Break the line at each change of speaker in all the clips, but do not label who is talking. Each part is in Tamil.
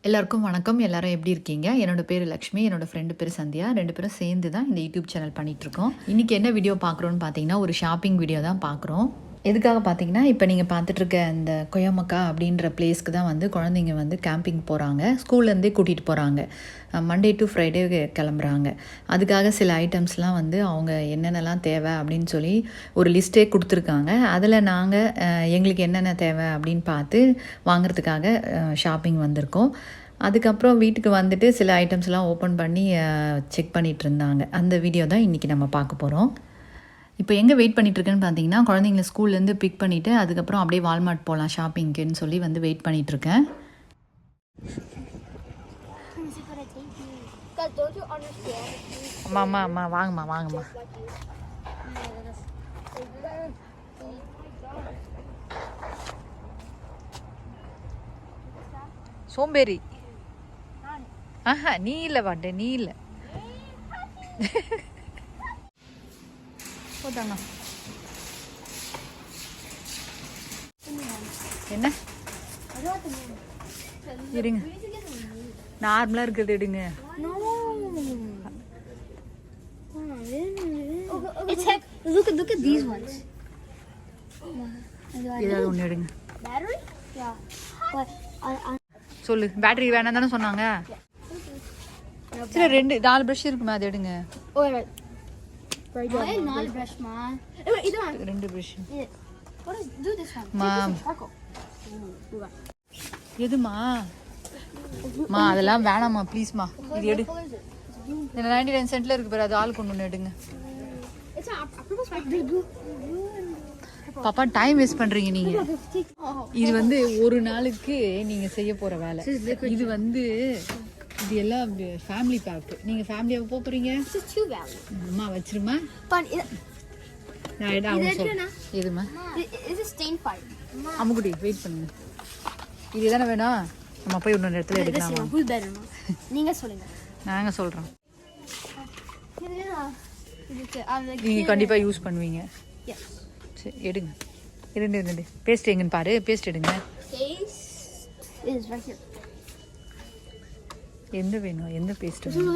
எல்லாருக்கும் வணக்கம். எல்லாரும் எப்படி இருக்கீங்க? என்னோட பேர் லக்ஷ்மி, என்னோட ஃப்ரெண்டு பேர் சந்தியா. 2 பேரும் சேர்ந்து தான் இந்த யூடியூப் சேனல் பண்ணிகிட்ருக்கோம். இன்றைக்கி என்ன வீடியோ பார்க்குறோன்னு பார்த்தீங்கன்னா, ஒரு ஷாப்பிங் வீடியோ தான் பார்க்குறோம். எதுக்காக பார்த்தீங்கன்னா, இப்போ நீங்கள் பார்த்துட்ருக்க இந்த கொயமக்கா அப்படின்ற பிளேஸ்க்கு தான் வந்து குழந்தைங்க வந்து கேம்பிங் போகிறாங்க. ஸ்கூல்லேருந்தே கூட்டிகிட்டு போகிறாங்க. மண்டே டு ஃப்ரைடே கிளம்புறாங்க. அதுக்காக சில ஐட்டம்ஸ்லாம் வந்து அவங்க என்னென்னலாம் தேவை அப்படின்னு சொல்லி ஒரு லிஸ்ட்டே கொடுத்துருக்காங்க. அதில் நாங்கள் எங்களுக்கு என்னென்ன தேவை அப்படின்னு பார்த்து வாங்குறதுக்காக ஷாப்பிங் வந்திருக்கோம். அதுக்கப்புறம் வீட்டுக்கு வந்துட்டு சில ஐட்டம்ஸ்லாம் ஓப்பன் பண்ணி செக் பண்ணிகிட்டு இருந்தாங்க. அந்த வீடியோ தான் இன்றைக்கி நம்ம பார்க்க போகிறோம். இப்போ எங்கே வெயிட் பண்ணிகிட்ருக்கேன்னு பார்த்தீங்கன்னா, குழந்தைங்கள ஸ்கூல்லேருந்து பிக் பண்ணிவிட்டு அதுக்கப்புறம் அப்படியே வால்மார்ட் போகலாம் ஷாப்பிங்க்குன்னு சொல்லி வந்து வெயிட் பண்ணிகிட்ருக்கேன். அம்மா அம்மா வாங்கம்மா வாங்கம்மா. சோம்பேறி. ஆஹா, நீ இல்லை வாட்டு, நீ இல்லை. போதாண்ணா என்ன இருங்க, நார்மலாக இருக்கிறது எடுங்க. ஏதாவது ஒன்று எடுங்க. சொல்லு, பேட்டரி வேணாம் தானே சொன்னாங்க. சரி, 4 ப்ரஷ் இருக்குமே, அது எடுங்க. 2 ப்ரஷ். எதுமா மா? அதெல்லாம் வேணாம்மா ப்ளீஸ்மா, இது எடு. 99 சென்ட்ல இருக்கு பாரு, அது ஆளுக்கு ஒன்று எடுங்க. பாப்பா, டைம் வேஸ்ட் பண்றீங்க நீங்க. இது வந்து ஒரு நாளுக்கு நீங்க செய்ய போற வேலை. இது வந்து இது எல்லாம் ஃபேமிலி பேக். நீங்க ஃபேமிலியாக போக போறீங்க. அம்மா வச்சிருமா. எதுமா அம்முக்குடி வெயிட் பண்ணுங்க. இது தானே வேணும். நம்ம போய் இன்னொரு இடத்துல எடுக்கலாம்.
நீங்க சொல்லுங்க.
நாங்க சொல்றோம். நீங்க கண்டிப்பா யூஸ் பண்ணுவீங்க. சரி, எடுங்க. 2 பேஸ்ட் எங்கன்னு பாரு. பேஸ்ட் எடுங்க. எந்த வேணும்? எந்த பேஸ்ட் வேணும்?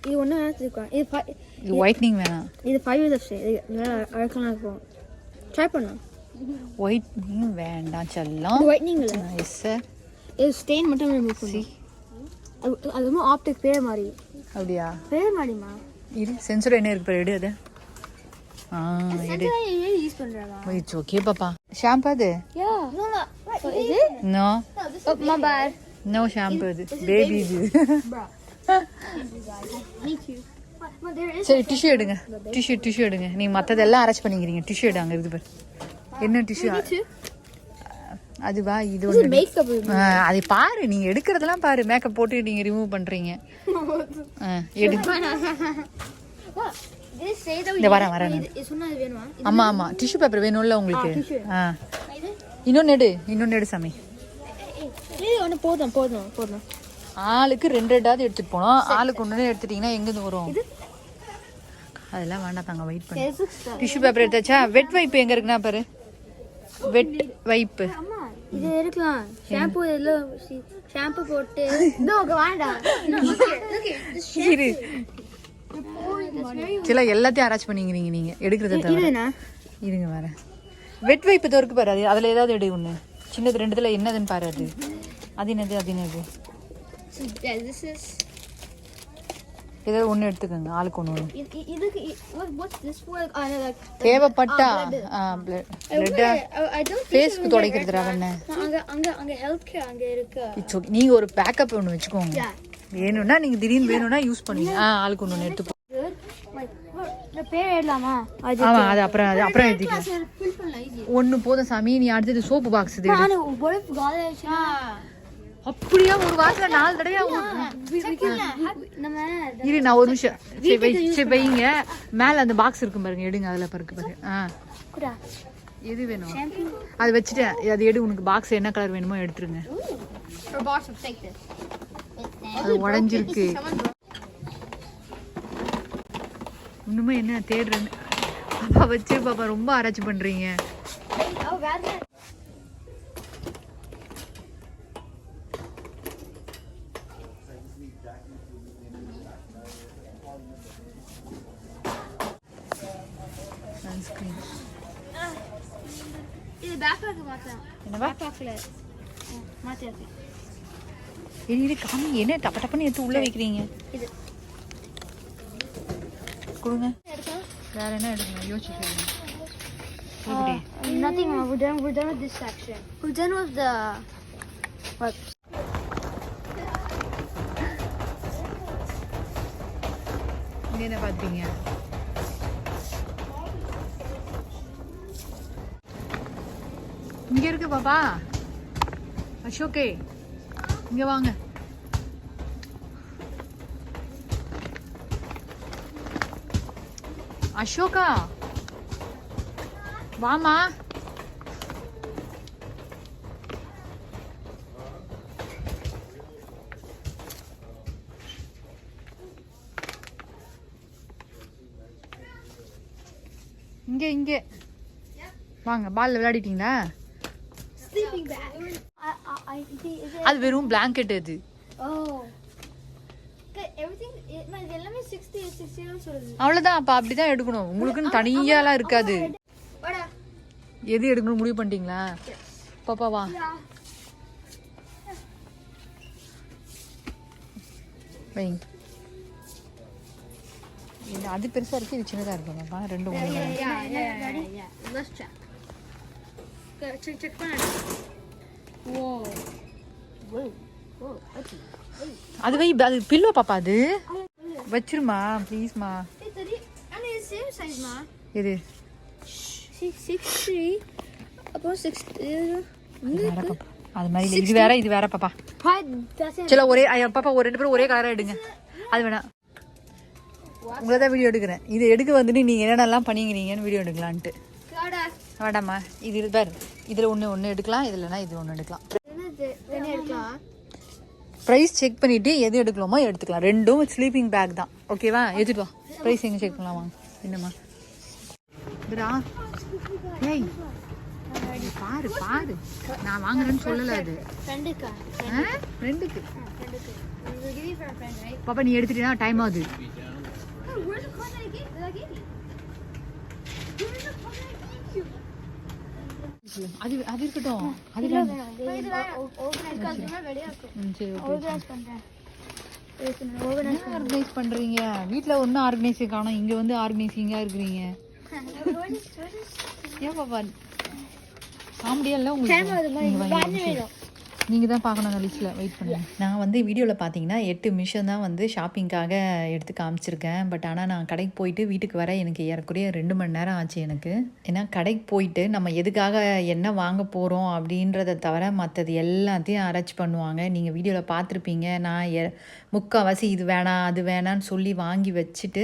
இது ஒண்ணு எடுத்துக்கலாம்.
இது ஒயிட்னிங் வேணாம்.
இது 5 years ஸ்டே. அழகா இருக்கும். ட்ரை பண்ணு.
ஒயிட்னிங் வேண்டாம் செல்லம்.
ஒயிட்னிங் இல்ல.
Nice sir.
இது ஸ்டெயின் மட்டும் ரிமூவ் பண்ணு. அதுவும் ஆப்டிக் பேர் மாதிரி.
அப்படியா? பேர்
மாதிரிமா.
இது சென்சர் என்ன இருக்கு பாரு, எடு அது. எடு.
யூஸ் பண்றதா?
இட்ஸ் ஓகே பாப்பா. ஷாம்பு அது?
யா. Is it?
No.
Oh, my bad.
No shampoo இது. பேபி இது. சரி, டிஷ்யூ எடுங்க. டிஷ்யூ எடுங்க. நீங்க மத்ததெல்லாம் அரேஞ்ச் பண்ணிக்கிறீங்க. டிஷ்யூ எடுங்க. இது பாரு. என்ன டிஷ்யூ? அதுவா? இது ஒன்று. அதை பாரு, நீங்க எடுக்கிறதெல்லாம் பாரு. மேக்கப் போட்டு நீங்க ரிமூவ் பண்றீங்க. எடு. இந்த வரேன். ஆமா டிஷ்யூ பேப்பர் வேணும்ல உங்களுக்கு. இன்னொன்னு எடு சாமி.
போதும்.
ஆளுக்கு 2 எடுத்துட்டு போனோம். ஆளுக்கு 1 எடுத்துட்டீங்கன்னா எங்கிருந்து வரும்? அதெல்லாம் வேண்டாம் தாங்க, வெயிட் பண்ணி. டிஷ்யூ பேப்பர் எடுத்தாச்சா? வெட் வைப் எங்க இருக்குன்னா பாரு. வெட் வைப்
இது இருக்கலாம். ஷாம்பு எல்லாம் ஷாம்பு போட்டு வேண்டாம்.
சில எல்லாத்தையும் அரேஞ்ச் பண்ணிக்கிறீங்க நீங்க. எடுக்கிறது தவிர இருங்க வரேன். வெட் வைப் இதோ இருக்கு பாரு. அதுல ஏதாவது எடு ஒண்ணு. சின்னது 2 என்னதுன்னு பாரு. அது என்னது? ஏதாவது ஒன்று எடுத்துக்கோங்க. ஆளுக்கு ஒன்று. தேவைப்பட்டா ஃபேஸ்க்கு துடைக்கிறதுரா வேணே. நீங்க ஒரு பேக்கப் ஒன்று வச்சுக்கோங்க. வேணும்னா நீங்க திடீர்னு வேணும்னா யூஸ் பண்ணுவீங்க. ஆளுக்கு ஒன்று எடுத்துப்போம். ஆமா, அது அப்புறம் எழுதிக்கலாம். ஒன்று போதும் சாமி. நீ அடுத்தது சோப்பு பாக்ஸ். அப்படியா? ஒரு வாரத்துல 4 தடவை இரு. நான் ஒரு நிமிஷம். சரி வைங்க. மேல அந்த பாக்ஸ் இருக்கும் பாருங்க, எடுங்க. அதுல பாருங்க. எது வேணும் அது வச்சுட்டேன். அது எடு. உனக்கு பாக்ஸ் என்ன கலர் வேணுமோ எடுத்துருங்க. அது உடஞ்சிருக்கு. இன்னுமே என்ன தேடுறேன்னு பாப்பா வச்சு. பாப்பா ரொம்ப ஆராய்ச்சி பண்றீங்க. ஸ்க்ரீன்.
இது பேக்பேக் மாத்தலாம்.
என்னவா
பேக்பேக்ல மாத்தியாச்சு.
இது காமி என்ன டப்ப டப்பன்னு எடுத்து உள்ள வைக்கிறீங்க?
இது
கொடுங்க.
எடுத்தா
வேற என்ன எடுக்கணும் யோசிச்சு
nothing. We're done with this section. We're done with the what?
இங்க என்ன பாத்தீங்க? இங்க இருக்கு பாப்பா. அசோகே இங்க வாங்க. அசோகா வாமா. இங்க இங்க வாங்க. பால் விளையாடிட்டீங்களா?
Sleeping bag. I think is it?
அது வெறும் பிளாங்கெட் அது.
Oh. Everything எல்லாமே 60 60 சொல்லுது.
அவ்வளவுதான். அப்ப அப்படிதான் எடுக்கணும். உங்களுக்குன்னு தனியாலாம் இருக்காது.
வாடா.
எது எடுக்கணும் முடிவு பண்ணிட்டீங்களா? பாப்பா வா. வைங்க. இது அது பெருசா இருக்கு, இது சின்னதா இருக்கு பாப்பா. ரெண்டு ஒண்ணு.
Yeah. Let's check. Check பண்ணு. Whoa. Whoa.
அது வை. அது பில்லோ பாப்பா. அது வச்சிருமா ப்ளீஸ்மா.
சேம் சைஸ் மா.
இது
60 அப்போ 60
அது மாதிரி இல்ல. இது வேற இது வேற பாப்பா. சரி ஒரே பாப்பா ஒரு ரெண்டு பேரும் ஒரே கலரா எடுங்க. அது வேணா உங்களை தான் வீடியோ எடுக்கிறேன். இது எடுக்க வந்துட்டு நீங்க என்னென்னலாம் பண்ணிக்கிறீங்கன்னு வீடியோ எடுக்கலான்ட்டு. வேண்டாம்மா. இது பாரு. இதுல ஒன்று எடுக்கலாம். இதுலனா இது ஒன்று எடுக்கலாம். ப்ரைஸ் செக் பண்ணிட்டு எது எடுக்கலாமோ எடுத்துக்கலாம். ரெண்டும் ஸ்லீப்பிங் பேக் தான். ஓகேவா? எடுத்துட்டு வா. ப்ரைஸ் எங்க செக் பண்ணலாம் வாங்க. என்னம்மா இதுடா. ஏய் பாரு பாரு. நான் வாங்குறேன்னு சொல்லல. அது ரெண்டுக்கு. பாப்பா நீ எடுத்துட்டீனா டைம் ஆகுது. அது அது இருக்கட்டும். அது ஆர்கனைஸ் பண்றீங்க. வீட்டுல ஒன்னும் ஆர்கனைஸ் காணோம். இங்க வந்து ஆர்கனைசிங்கா இருக்கிறீங்க. ஏன் பாப்பா காமெடியா இல்ல உங்களுக்கு? நீங்கள் தான் பார்க்கணும். அந்த லிஸ்ட்டில் வெயிட் பண்ணுங்கள். நான் வந்து வீடியோவில் பார்த்தீங்கன்னா 8 நிமிஷம் தான் வந்து ஷாப்பிங்காக எடுத்து காமிச்சிருக்கேன். பட் ஆனால் நான் கடைக்கு போயிட்டு வீட்டுக்கு வர எனக்கு ஏறக்குறைய 2 மணி நேரம் ஆச்சு எனக்கு. ஏன்னா கடைக்கு போயிட்டு நம்ம எதுக்காக என்ன வாங்க போகிறோம் அப்படின்றத தவிர மற்றது எல்லாத்தையும் அரைச்சி பண்ணுவாங்க. நீங்கள் வீடியோவில் பார்த்துருப்பீங்க. நான் முக்கால்வாசி இது வேணாம் அது வேணான்னு சொல்லி வாங்கி வச்சுட்டு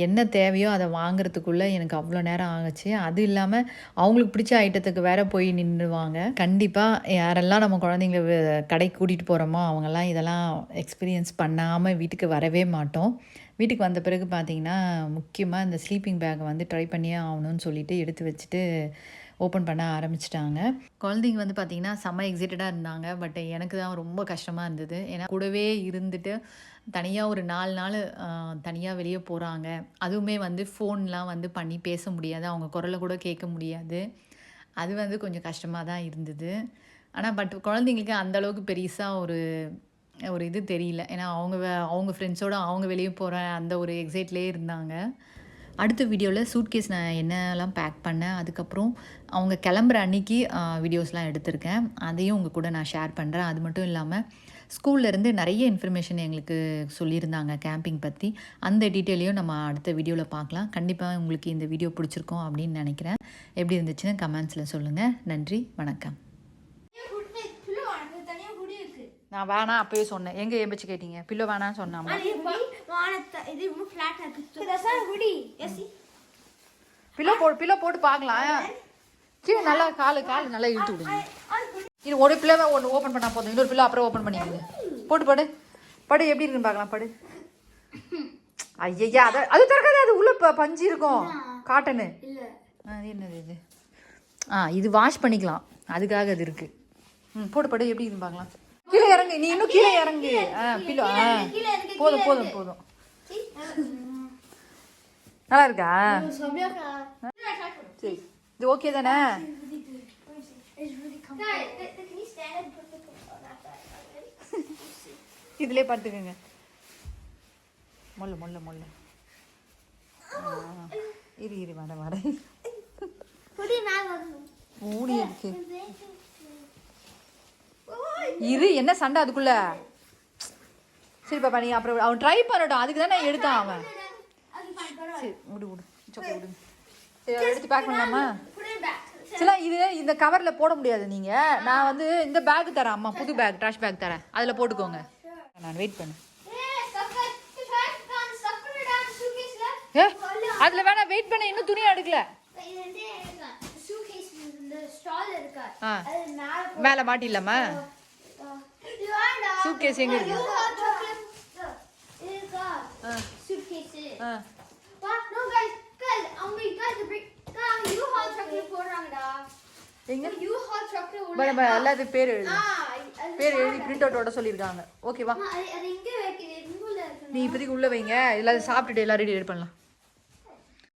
என்ன தேவையோ அதை வாங்குறதுக்குள்ளே எனக்கு அவ்வளோ நேரம் ஆகுச்சு. அது இல்லாமல் அவங்களுக்கு பிடிச்ச ஐட்டத்துக்கு வேற போய் நின்றுவாங்க. கண்டிப்பாக யாரெல்லாம் நம்ம குழந்தைங்கள கடைக்கு கூட்டிகிட்டு போகிறோமோ அவங்கெல்லாம் இதெல்லாம் எக்ஸ்பீரியன்ஸ் பண்ணாமல் வீட்டுக்கு வரவே மாட்டோம். வீட்டுக்கு வந்த பிறகு பார்த்திங்கன்னா முக்கியமாக இந்த ஸ்லீப்பிங் பேக்கை வந்து ட்ரை பண்ணியே ஆகணும்னு சொல்லிட்டு எடுத்து வச்சுட்டு ஓப்பன் பண்ண ஆரம்பிச்சிட்டாங்க. குழந்தைங்க வந்து பார்த்திங்கன்னா செம்ம எக்ஸைட்டடாக இருந்தாங்க. பட் எனக்கு தான் ரொம்ப கஷ்டமாக இருந்தது. ஏன்னா கூடவே இருந்துட்டு தனியாக ஒரு 4 நாள் தனியாக வெளியே போகிறாங்க. அதுவுமே வந்து ஃபோன்லாம் வந்து பண்ணி பேச முடியாது. அவங்க குரலை கூட கேட்க முடியாது. அது வந்து கொஞ்சம் கஷ்டமாக தான் இருந்தது. ஆனால் பட் குழந்தைங்களுக்கு அந்தளவுக்கு பெருசாக ஒரு இது தெரியல. ஏன்னா அவங்க ஃப்ரெண்ட்ஸோடு அவங்க வெளியே போகிற அந்த ஒரு எக்ஸைட்லேயே இருந்தாங்க. அடுத்த வீடியோவில் சூட்கேஸ் நான் என்னெல்லாம் பேக் பண்ணேன், அதுக்கப்புறம் அவங்க கிளம்புற அன்னைக்கு வீடியோஸ்லாம் எடுத்திருக்கேன். அதையும் உங்கள் கூட நான் ஷேர் பண்ணுறேன். அது மட்டும் இல்லாமல் ஸ்கூல்லேருந்து நிறைய இன்ஃபர்மேஷன் எங்களுக்கு சொல்லியிருந்தாங்க கேம்பிங் பற்றி. அந்த டீட்டெயிலையும் நம்ம அடுத்த வீடியோவில் பார்க்கலாம். கண்டிப்பாக உங்களுக்கு இந்த வீடியோ பிடிச்சிருக்கோம் அப்படின்னு நினைக்கிறேன். எப்படி இருந்துச்சுன்னு கமெண்ட்ஸில் சொல்லுங்கள். நன்றி, வணக்கம். நான் வேணாம் அப்பயே சொன்னேன். எங்கே ஏம்பிச்சு கேட்டீங்க? பில்லோ வேணான்னு சொன்னாமா? பில்லோ போட்டு பார்க்கலாம். கீழே நல்லா காலு நல்லா இழுத்து விடுங்க. இது ஒரு பில்லோவை ஒன்று ஓப்பன் பண்ணால் போதும். இன்னொரு பில்லோ அப்புறம் ஓப்பன் பண்ணிக்கோங்க. போட்டு படு எப்படி இருக்குன்னு பார்க்கலாம். படு. ஐயா அது திறக்காது. அது உள்ள பஞ்சு இருக்கும். காட்டனு. அது என்னது இது? இது வாஷ் பண்ணிக்கலாம். அதுக்காக அது இருக்குது. போடு எப்படி இருக்குன்னு பார்க்கலாம். கீழே இறங்கு. நீ இன்னும் கீழே இறங்கு. பில்லோ போதும். நல்லா இருக்கா? சரி இது ஓகே தானே?
It's really comfortable. Guys, can you stand and put the cup on that side?
இதுலயே படுத்துக்கங்க. மொல்ல. இரு வர.
Put it now.
மூடி இருக்கு. இரு என்ன சண்டை அதுக்குள்ள? சரி பாப்பா நீ அப்புறம் அவன் ட்ரை பண்ணட்டும். அதுக்கு தான் நான் எடுத்தான் அவன். சரி விடு. சோக்கே விடு. சரி எடுத்து பேக் பண்ணலாமா? சில இது இந்த கவர்ல போட முடியாது நீங்க. நான் வந்து இந்த பேக் தரேன் அம்மா, புது பேக், ட்ராஷ் பேக் தரேன். அதுல போட்டுக்கோங்க. நான் வெயிட் பண்ணு. ஏ அதுல வேணா வெயிட் பண்ண, இன்னும் துணி எடுக்கல. மேல மாட்டிடலாமா? சூட்கேஸ் எங்க இருக்கு? எல்லாத்தையும் பேர் எழுதி பிரிண்ட் அவுட் ஓட சொல்லியிருக்காங்க. ஓகேவா? நீ இப்போதைக்கு உள்ள வைங்க. எல்லாரும் சாப்பிட்டுட்டு எல்லாரும் ரெடி பண்ணலாம்.